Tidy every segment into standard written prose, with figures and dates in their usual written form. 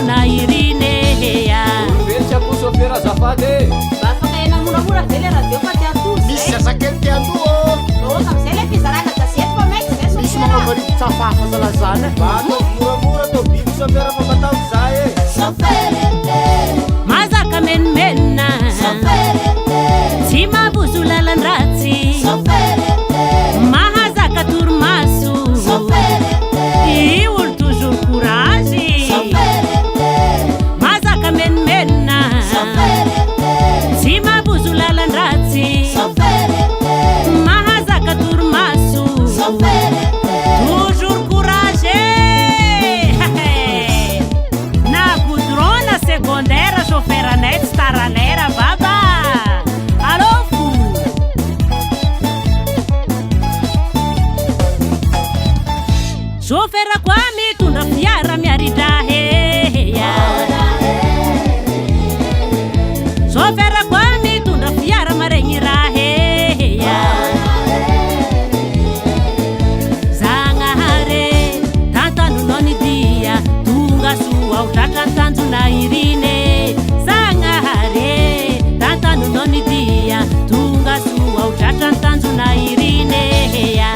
tanjona irinea vetsy ako sofera azafady afaka enamoramora zay le radio fa tiato misy azakely tiandoa amizay le fizarana gazety fa maiky zay misy magnavarity tsafafa zalazana ato moramora to biby sofera fa matao zay mazaka menimenina tsy mahabozo lalan-dratsy mahazaka torimaso i olo toujours courage mazaka menimenina tsy mahabozo lalan-dratsy mahazaka torimaso toujours courage na goudron na secondaire chauffeuranay tsy taralera baba alofo chauffeur koa mitondra fiara miaridraheya chauffeur koa mitondra fiara maregny raheya zagnahare tantanonao ny dia tonga soa ho tratran'ny tanjona irine zagnahare tantanonao ny dia tonga soa ho tratran'ny tanjona irineya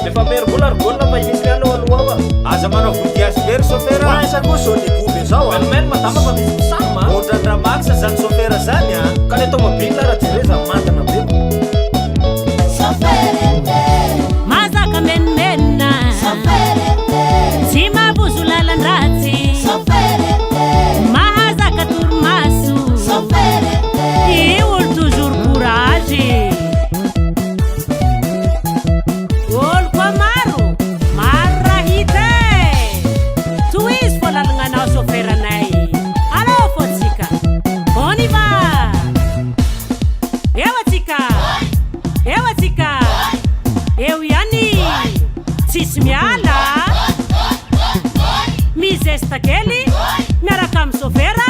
efa merigolarigolina fa izy aloaloawa aza manao vodiazy very sofera sako zony boby zao meno matama fa misy misama ohatrandramagsa zany sofera zany a ka le tomobile raha jereza mandana be mazaka menimenina tsy mahabozo lalan-dratsy mahazaka torimaso i olo toujours courage olo koa maro raha hita toizy fô lalagna soferanay alô fô tsika on y va eo atsika eo ihany tsisy miala mizesta kely miaraka amin'ny sofera